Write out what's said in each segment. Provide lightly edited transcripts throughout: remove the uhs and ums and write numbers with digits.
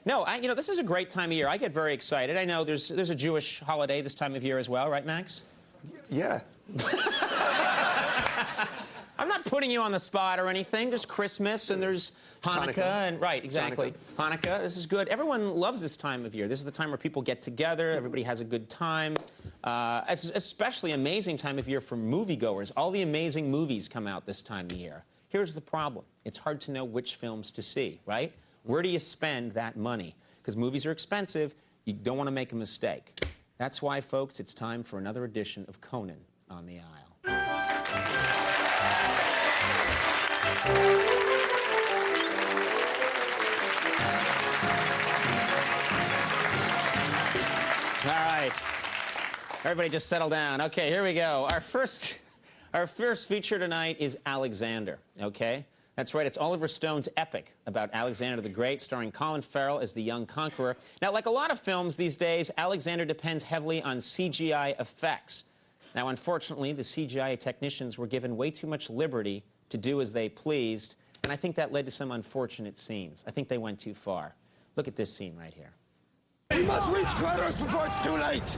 No, you know, this is a great time of year. I get very excited. I know there's a Jewish holiday this time of year as well, right, Max? Yeah. I'm not putting you on the spot or anything. There's Christmas and there's Hanukkah. And right, exactly. Hanukkah. This is good. Everyone loves this time of year. This is the time where people get together. Everybody has a good time. It's especially amazing time of year for moviegoers. All the amazing movies come out this time of year. Here's the problem. It's hard to know which films to see, right? Where do you spend that money? Because movies are expensive. You don't want to make a mistake. That's why, folks, it's time for another edition of Conan on the Aisle. All right. Everybody just settle down. Okay, here we go. Our first feature tonight is Alexander, okay? That's right, it's Oliver Stone's epic about Alexander the Great, starring Colin Farrell as the young conqueror. Now, like a lot of films these days, Alexander depends heavily on CGI effects. Now, unfortunately, the CGI technicians were given way too much liberty to do as they pleased, and I think that led to some unfortunate scenes. I think they went too far. Look at this scene right here. We must reach Kronos before it's too late!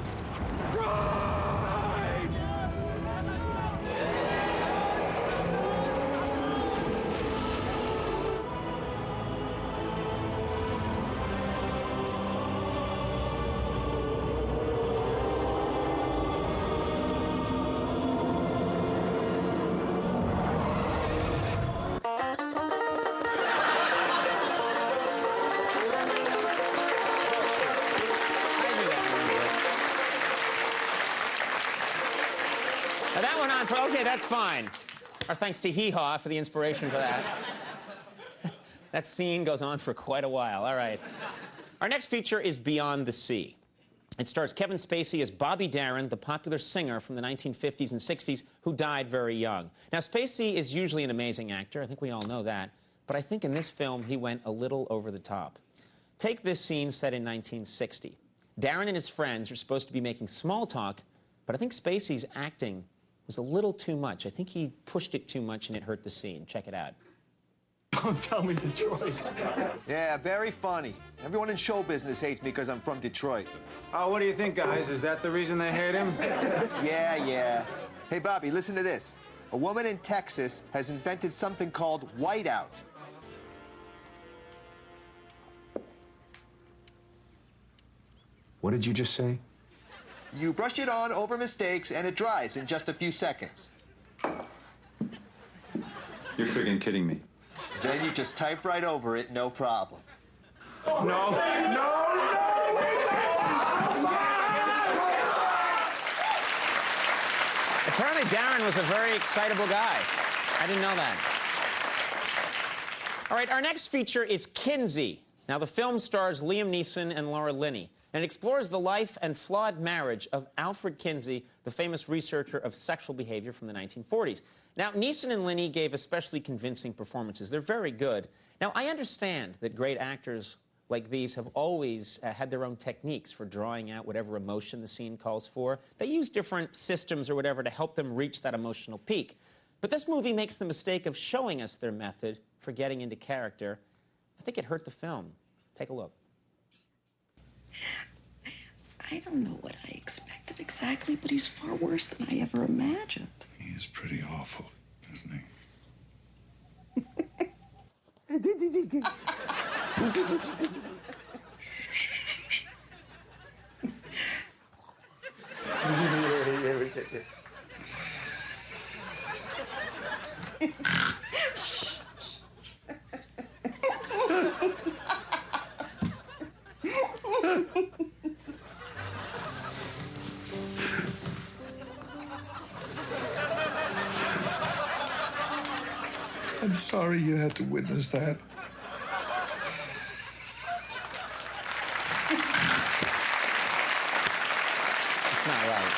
That went on for, okay, that's fine. Our thanks to Hee Haw for the inspiration for that. That scene goes on for quite a while. All right. Our next feature is Beyond the Sea. It stars Kevin Spacey as Bobby Darin, the popular singer from the 1950s and 60s who died very young. Now, Spacey is usually an amazing actor. I think we all know that. But I think in this film, he went a little over the top. Take this scene set in 1960. Darin and his friends are supposed to be making small talk, but I think Spacey's acting was a little too much. I think he pushed it too much and it hurt the scene. Check it out. Don't tell me Detroit. Yeah, very funny. Everyone in show business hates me because I'm from Detroit. Oh, what do you think, guys? Is that the reason they hate him? Yeah. Hey, Bobby, listen to this. A woman in Texas has invented something called whiteout. What did you just say? You brush it on over mistakes, and it dries in just a few seconds. You're friggin' kidding me. Then you just type right over it, no problem. No. Apparently, Darin was a very excitable guy. I didn't know that. All right, our next feature is Kinsey. Now, the film stars Liam Neeson and Laura Linney, and it explores the life and flawed marriage of Alfred Kinsey, the famous researcher of sexual behavior from the 1940s. Now, Neeson and Linney gave especially convincing performances. They're very good. Now, I understand that great actors like these have always had their own techniques for drawing out whatever emotion the scene calls for. They use different systems or whatever to help them reach that emotional peak. But this movie makes the mistake of showing us their method for getting into character. I think it hurt the film. Take a look. I don't know what I expected exactly, but he's far worse than I ever imagined. He is pretty awful, isn't he? I'm sorry you had to witness that. It's not right.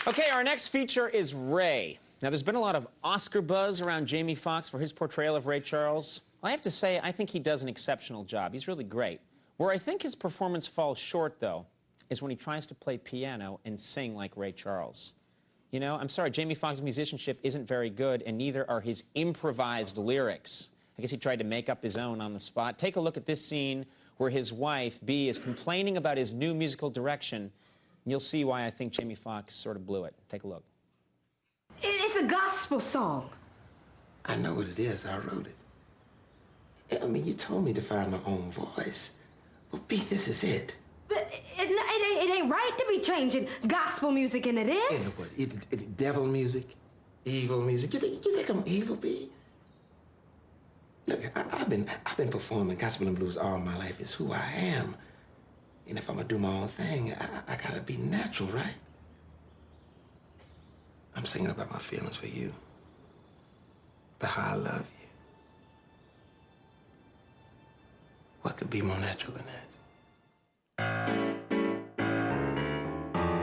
Okay, our next feature is Ray. Now, there's been a lot of Oscar buzz around Jamie Foxx for his portrayal of Ray Charles. I have to say, I think he does an exceptional job. He's really great. Where I think his performance falls short, though, is when he tries to play piano and sing like Ray Charles. You know, I'm sorry, Jamie Foxx's musicianship isn't very good, and neither are his improvised lyrics. I guess he tried to make up his own on the spot. Take a look at this scene where his wife, Bea, is complaining about his new musical direction. And you'll see why I think Jamie Foxx sort of blew it. Take a look. It's a gospel song. I know what it is. I wrote it. I mean, you told me to find my own voice. Well, B, this is it. But it ain't right to be changing gospel music into this. And what? It's devil music, evil music. You think I'm evil, B? Look, I've been performing gospel and blues all my life. It's who I am. And if I'm gonna do my own thing, I gotta be natural, right? I'm singing about my feelings for you. The how I love you. What could be more natural than that?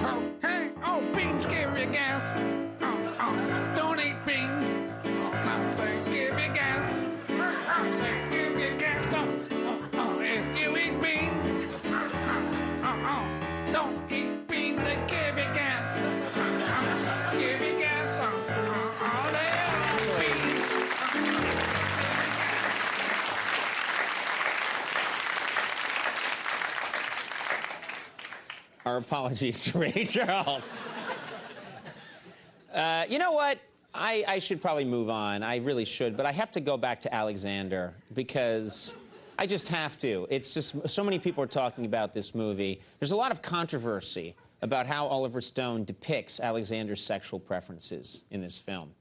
Oh, hey, oh, beans give you gas. Don't eat beans. They give you gas. They give you gas. If you eat beans, don't eat beans. They give you gas. Give you gas. They beans. Our apologies to Ray Charles. You know what? I should probably move on. I really should, but I have to go back to Alexander because I just have to. It's just so many people are talking about this movie. There's a lot of controversy about how Oliver Stone depicts Alexander's sexual preferences in this film.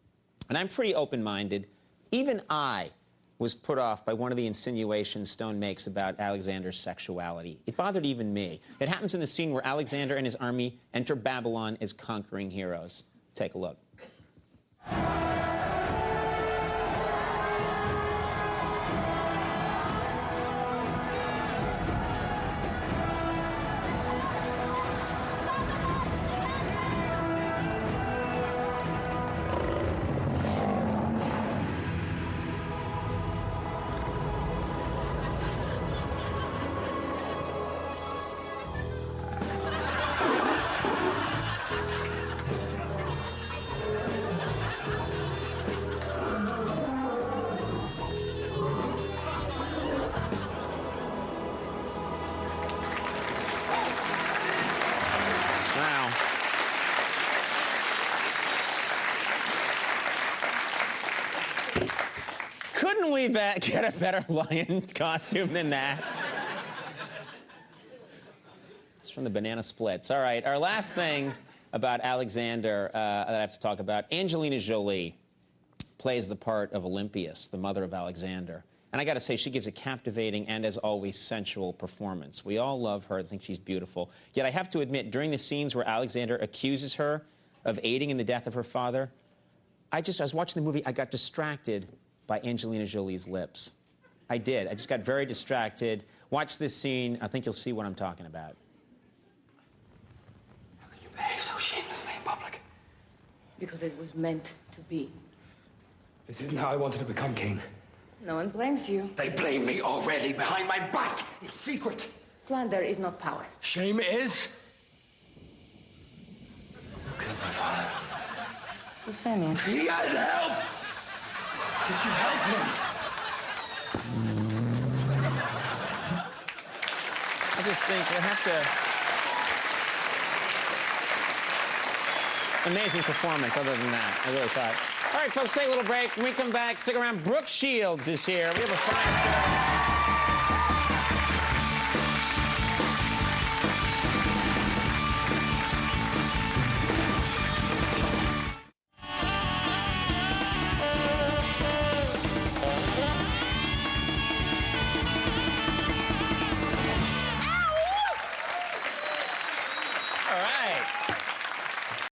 And I'm pretty open-minded. Even I was put off by one of the insinuations Stone makes about Alexander's sexuality. It bothered even me. It happens in the scene where Alexander and his army enter Babylon as conquering heroes. Take a look. Couldn't we get a better lion costume than that? It's from the Banana Splits. All right, our last thing about Alexander that I have to talk about, Angelina Jolie plays the part of Olympias, the mother of Alexander. And I got to say, she gives a captivating and, as always, sensual performance. We all love her and think she's beautiful. Yet I have to admit, during the scenes where Alexander accuses her of aiding in the death of her father, I was watching the movie, I got distracted by Angelina Jolie's lips. I did. I just got very distracted. Watch this scene. I think you'll see what I'm talking about. How can you behave so shamelessly in public? Because it was meant to be. This isn't how I wanted to become king. No one blames you. They blame me already behind my back. It's secret. Slander is not power. Shame is. You killed my father. Lusania. He had help. Did you help him? I just think we have to... Amazing performance, other than that. I really thought. All right, folks, take a little break. When we come back, stick around. Brooke Shields is here. We have a fine show.